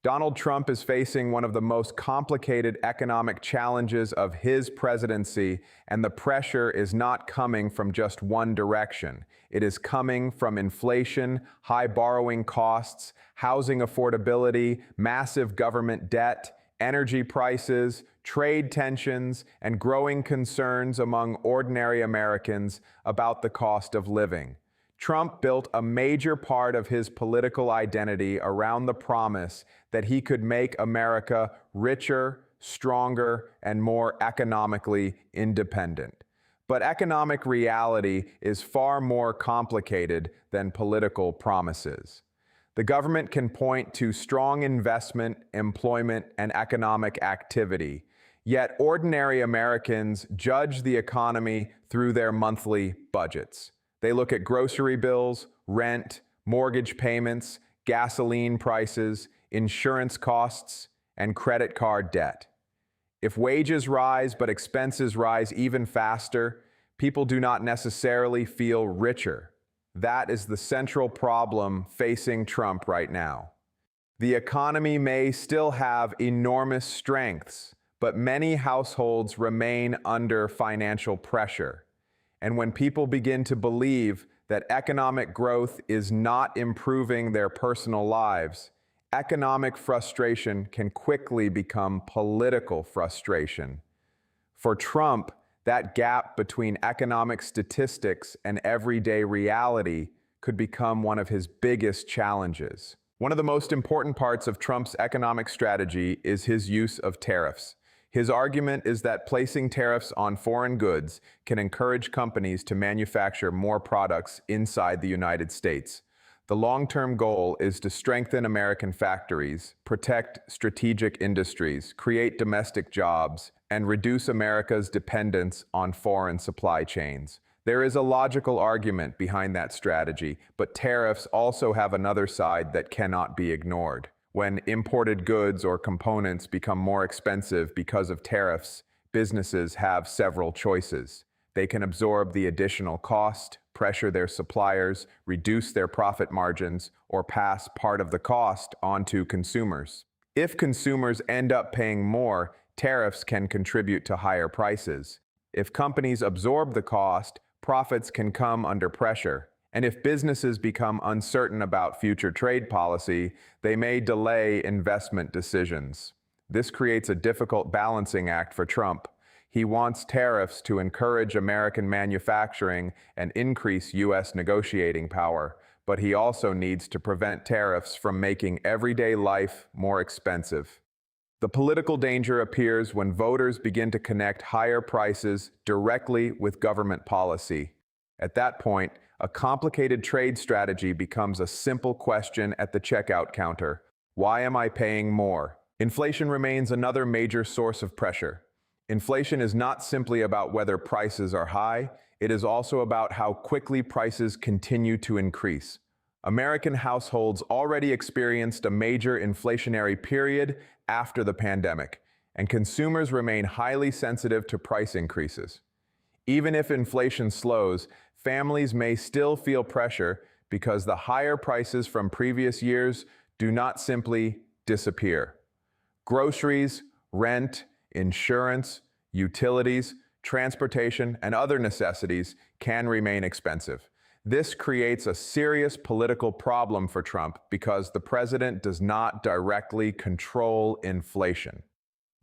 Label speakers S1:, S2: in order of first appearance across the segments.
S1: Donald Trump is facing one of the most complicated economic challenges of his presidency, and the pressure is not coming from just one direction. It is coming from inflation, high borrowing costs, housing affordability, massive government debt, energy prices, trade tensions, and growing concerns among ordinary Americans about the cost of living. Trump built a major part of his political identity around the promise that he could make America richer, stronger, and more economically independent. But economic reality is far more complicated than political promises. The government can point to strong investment, employment, and economic activity, yet ordinary Americans judge the economy through their monthly budgets. They look at grocery bills, rent, mortgage payments, gasoline prices, insurance costs, and credit card debt. If wages rise but expenses rise even faster, people do not necessarily feel richer. That is the central problem facing Trump right now. The economy may still have enormous strengths, but many households remain under financial pressure. And when people begin to believe that economic growth is not improving their personal lives, economic frustration can quickly become political frustration. For Trump, that gap between economic statistics and everyday reality could become one of his biggest challenges. One of the most important parts of Trump's economic strategy is his use of tariffs. His argument is that placing tariffs on foreign goods can encourage companies to manufacture more products inside the United States. The long-term goal is to strengthen American factories, protect strategic industries, create domestic jobs, and reduce America's dependence on foreign supply chains. There is a logical argument behind that strategy, but tariffs also have another side that cannot be ignored. When imported goods or components become more expensive because of tariffs, businesses have several choices. They can absorb the additional cost, pressure their suppliers, reduce their profit margins, or pass part of the cost onto consumers. If consumers end up paying more, tariffs can contribute to higher prices. If companies absorb the cost, profits can come under pressure. And if businesses become uncertain about future trade policy, they may delay investment decisions. This creates a difficult balancing act for Trump. He wants tariffs to encourage American manufacturing and increase U.S. negotiating power, but he also needs to prevent tariffs from making everyday life more expensive. The political danger appears when voters begin to connect higher prices directly with government policy. At that point, a complicated trade strategy becomes a simple question at the checkout counter. Why am I paying more? Inflation remains another major source of pressure. Inflation is not simply about whether prices are high, it is also about how quickly prices continue to increase. American households already experienced a major inflationary period after the pandemic, and consumers remain highly sensitive to price increases. Even if inflation slows, families may still feel pressure because the higher prices from previous years do not simply disappear. Groceries, rent, insurance, utilities, transportation, and other necessities can remain expensive. This creates a serious political problem for Trump because the president does not directly control inflation.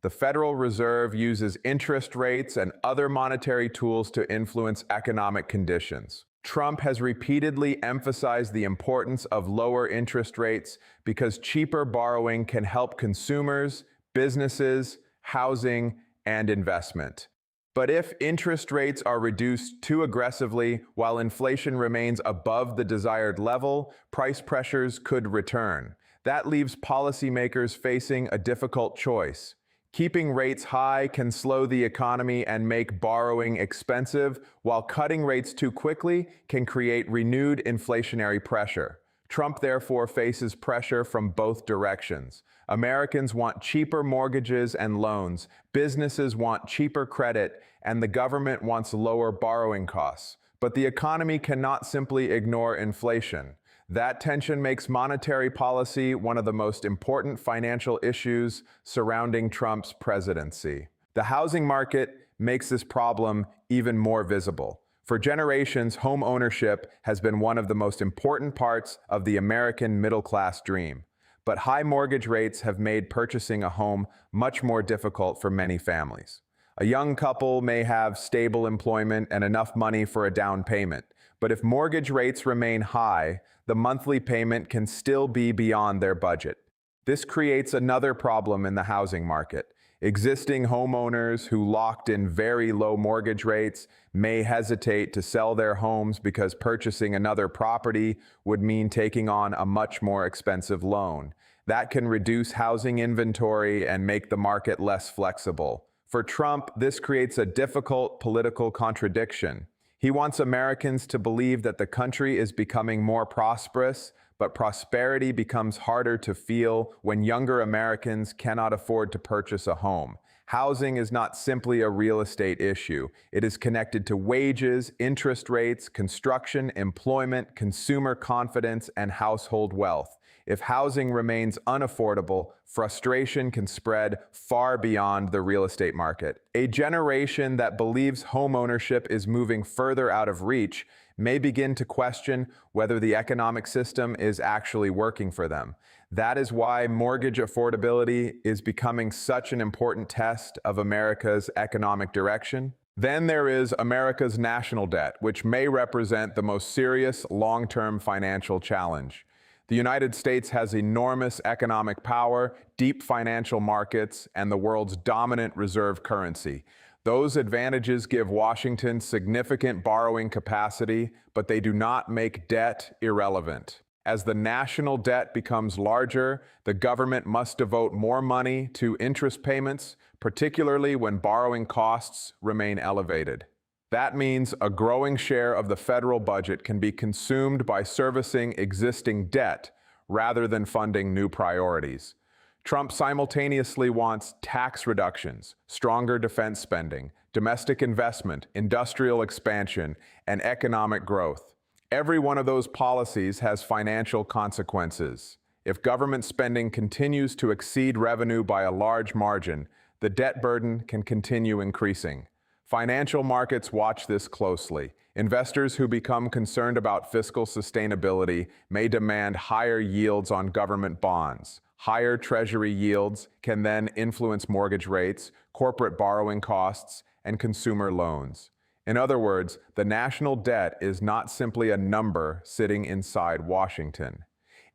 S1: The Federal Reserve uses interest rates and other monetary tools to influence economic conditions. Trump has repeatedly emphasized the importance of lower interest rates because cheaper borrowing can help consumers, businesses, housing, and investment. But if interest rates are reduced too aggressively while inflation remains above the desired level, price pressures could return. That leaves policymakers facing a difficult choice. Keeping rates high can slow the economy and make borrowing expensive, while cutting rates too quickly can create renewed inflationary pressure. Trump therefore faces pressure from both directions. Americans want cheaper mortgages and loans, businesses want cheaper credit, and the government wants lower borrowing costs. But the economy cannot simply ignore inflation. That tension makes monetary policy one of the most important financial issues surrounding Trump's presidency. The housing market makes this problem even more visible. For generations, home ownership has been one of the most important parts of the American middle-class dream. But high mortgage rates have made purchasing a home much more difficult for many families. A young couple may have stable employment and enough money for a down payment, but if mortgage rates remain high, the monthly payment can still be beyond their budget. This creates another problem in the housing market. Existing homeowners who locked in very low mortgage rates may hesitate to sell their homes because purchasing another property would mean taking on a much more expensive loan. That can reduce housing inventory and make the market less flexible. For Trump, this creates a difficult political contradiction. He wants Americans to believe that the country is becoming more prosperous, but prosperity becomes harder to feel when younger Americans cannot afford to purchase a home. Housing is not simply a real estate issue. It is connected to wages, interest rates, construction, employment, consumer confidence, and household wealth. If housing remains unaffordable, frustration can spread far beyond the real estate market. A generation that believes homeownership is moving further out of reach may begin to question whether the economic system is actually working for them. That is why mortgage affordability is becoming such an important test of America's economic direction. Then there is America's national debt, which may represent the most serious long-term financial challenge. The United States has enormous economic power, deep financial markets, and the world's dominant reserve currency. Those advantages give Washington significant borrowing capacity, but they do not make debt irrelevant. As the national debt becomes larger, the government must devote more money to interest payments, particularly when borrowing costs remain elevated. That means a growing share of the federal budget can be consumed by servicing existing debt rather than funding new priorities. Trump simultaneously wants tax reductions, stronger defense spending, domestic investment, industrial expansion, and economic growth. Every one of those policies has financial consequences. If government spending continues to exceed revenue by a large margin, the debt burden can continue increasing. Financial markets watch this closely. Investors who become concerned about fiscal sustainability may demand higher yields on government bonds. Higher Treasury yields can then influence mortgage rates, corporate borrowing costs, and consumer loans. In other words, the national debt is not simply a number sitting inside Washington.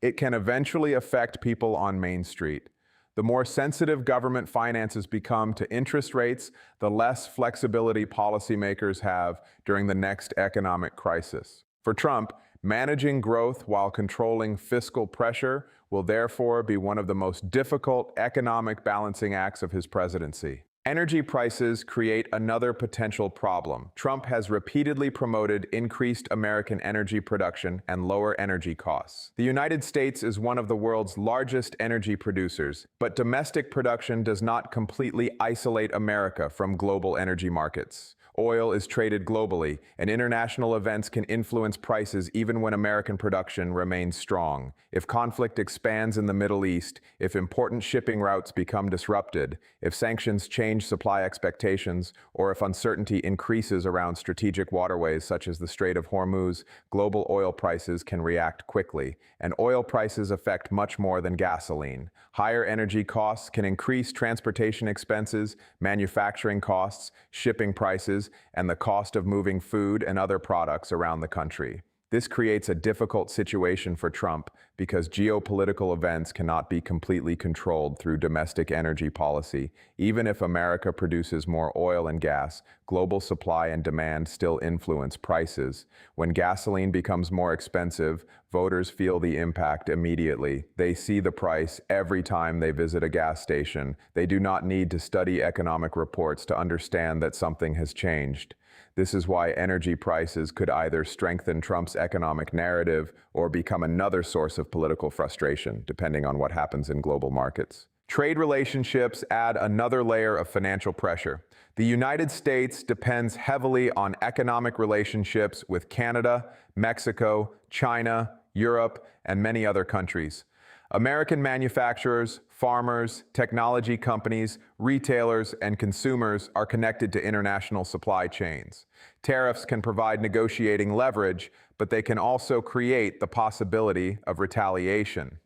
S1: It can eventually affect people on Main Street. The more sensitive government finances become to interest rates, the less flexibility policymakers have during the next economic crisis. For Trump, managing growth while controlling fiscal pressure will therefore be one of the most difficult economic balancing acts of his presidency. Energy prices create another potential problem. Trump has repeatedly promoted increased American energy production and lower energy costs. The United States is one of the world's largest energy producers, but domestic production does not completely isolate America from global energy markets. Oil is traded globally, and international events can influence prices even when American production remains strong. If conflict expands in the Middle East, if important shipping routes become disrupted, if sanctions change supply expectations, or if uncertainty increases around strategic waterways such as the Strait of Hormuz, global oil prices can react quickly. And oil prices affect much more than gasoline. Higher energy costs can increase transportation expenses, manufacturing costs, shipping prices, and the cost of moving food and other products around the country. This creates a difficult situation for Trump because geopolitical events cannot be completely controlled through domestic energy policy. Even if America produces more oil and gas, global supply and demand still influence prices. When gasoline becomes more expensive, voters feel the impact immediately. They see the price every time they visit a gas station. They do not need to study economic reports to understand that something has changed. This is why energy prices could either strengthen Trump's economic narrative or become another source of political frustration, depending on what happens in global markets. Trade relationships add another layer of financial pressure. The United States depends heavily on economic relationships with Canada, Mexico, China, Europe, and many other countries. American manufacturers, farmers, technology companies, retailers, and consumers are connected to international supply chains. Tariffs can provide negotiating leverage, but they can also create the possibility of retaliation.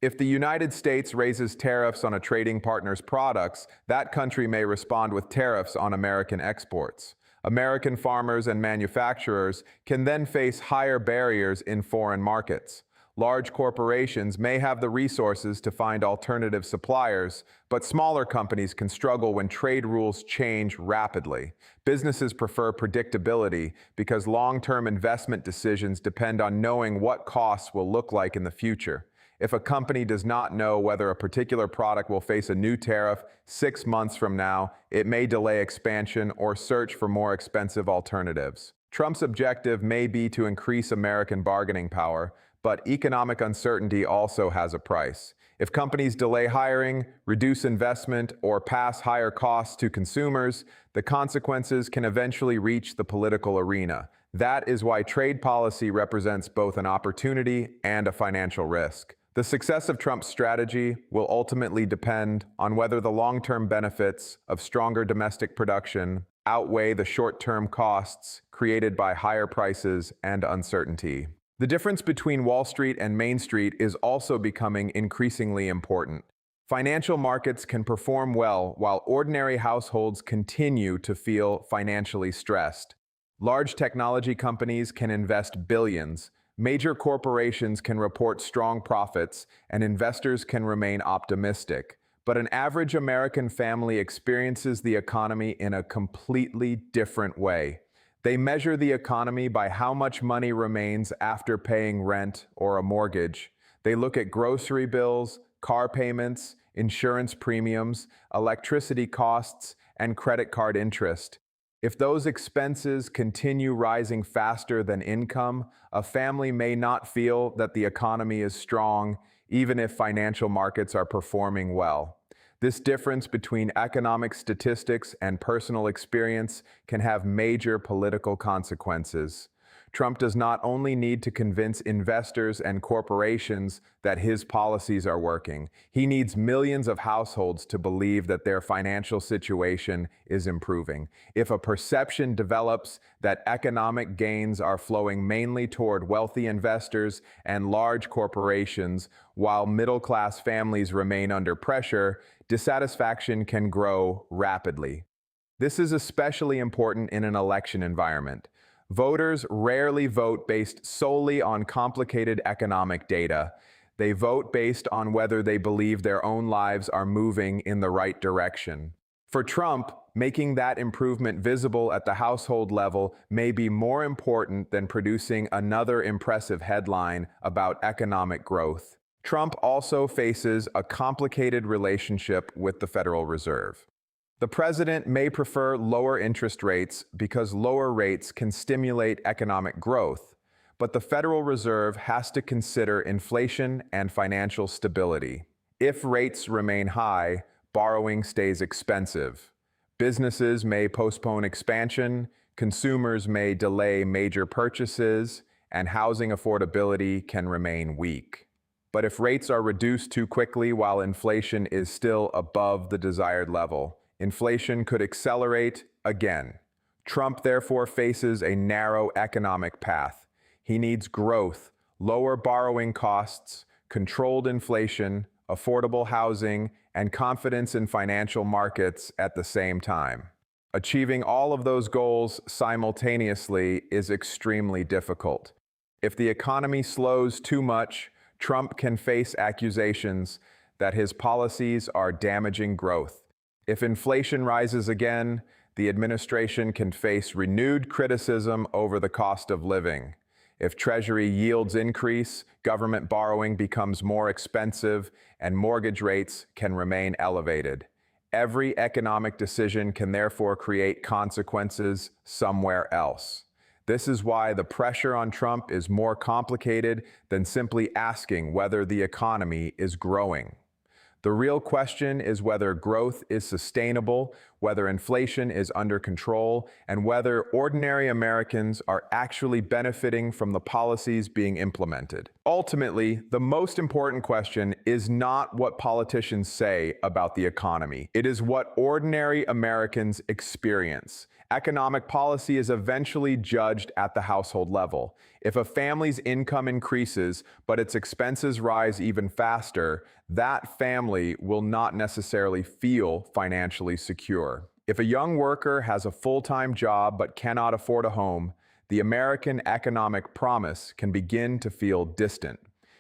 S1: If the United States raises tariffs on a trading partner's products, that country may respond with tariffs on American exports. American farmers and manufacturers can then face higher barriers in foreign markets. Large corporations may have the resources to find alternative suppliers, but smaller companies can struggle when trade rules change rapidly. Businesses prefer predictability because long-term investment decisions depend on knowing what costs will look like in the future. If a company does not know whether a particular product will face a new tariff 6 months from now, it may delay expansion or search for more expensive alternatives. Trump's objective may be to increase American bargaining power, but economic uncertainty also has a price. If companies delay hiring, reduce investment, or pass higher costs to consumers, the consequences can eventually reach the political arena. That is why trade policy represents both an opportunity and a financial risk. The success of Trump's strategy will ultimately depend on whether the long-term benefits of stronger domestic production outweigh the short-term costs created by higher prices and uncertainty. The difference between Wall Street and Main Street is also becoming increasingly important. Financial markets can perform well while ordinary households continue to feel financially stressed. Large technology companies can invest billions, major corporations can report strong profits, and investors can remain optimistic. But an average American family experiences the economy in a completely different way. They measure the economy by how much money remains after paying rent or a mortgage. They look at grocery bills, car payments, insurance premiums, electricity costs, and credit card interest. If those expenses continue rising faster than income, a family may not feel that the economy is strong, even if financial markets are performing well. This difference between economic statistics and personal experience can have major political consequences. Trump does not only need to convince investors and corporations that his policies are working, he needs millions of households to believe that their financial situation is improving. If a perception develops that economic gains are flowing mainly toward wealthy investors and large corporations, while middle-class families remain under pressure, dissatisfaction can grow rapidly. This is especially important in an election environment. Voters rarely vote based solely on complicated economic data. They vote based on whether they believe their own lives are moving in the right direction. For Trump, making that improvement visible at the household level may be more important than producing another impressive headline about economic growth. Trump also faces a complicated relationship with the Federal Reserve. The president may prefer lower interest rates because lower rates can stimulate economic growth, but the Federal Reserve has to consider inflation and financial stability. If rates remain high, borrowing stays expensive. Businesses may postpone expansion, consumers may delay major purchases, and housing affordability can remain weak. But if rates are reduced too quickly while inflation is still above the desired level, inflation could accelerate again. Trump therefore faces a narrow economic path. He needs growth, lower borrowing costs, controlled inflation, affordable housing, and confidence in financial markets at the same time. Achieving all of those goals simultaneously is extremely difficult. If the economy slows too much, Trump can face accusations that his policies are damaging growth. If inflation rises again, the administration can face renewed criticism over the cost of living. If Treasury yields increase, government borrowing becomes more expensive, and mortgage rates can remain elevated. Every economic decision can therefore create consequences somewhere else. This is why the pressure on Trump is more complicated than simply asking whether the economy is growing. The real question is whether growth is sustainable, whether inflation is under control, and whether ordinary Americans are actually benefiting from the policies being implemented. Ultimately, the most important question is not what politicians say about the economy. It is what ordinary Americans experience. Economic policy is eventually judged at the household level. If a family's income increases, but its expenses rise even faster, that family will not necessarily feel financially secure. If a young worker has a full-time job but cannot afford a home, the American economic promise can begin to feel distant.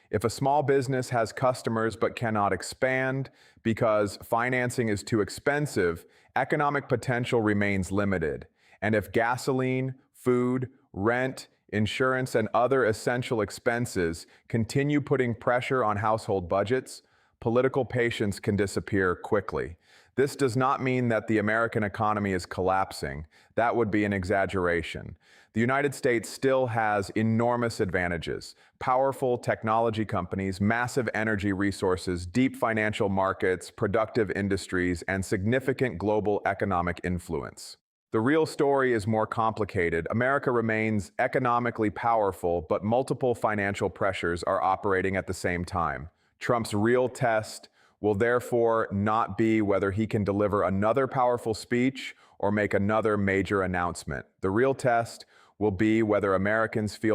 S1: If a small business has customers but cannot expand because financing is too expensive, economic potential remains limited. And if gasoline, food, rent, insurance, and other essential expenses continue putting pressure on household budgets, political patience can disappear quickly. This does not mean that the American economy is collapsing. That would be an exaggeration. The United States still has enormous advantages: powerful technology companies, massive energy resources, deep financial markets, productive industries, and significant global economic influence. The real story is more complicated. America remains economically powerful, but multiple financial pressures are operating at the same time. Trump's real test will therefore not be whether he can deliver another powerful speech or make another major announcement. The real test will be whether Americans feel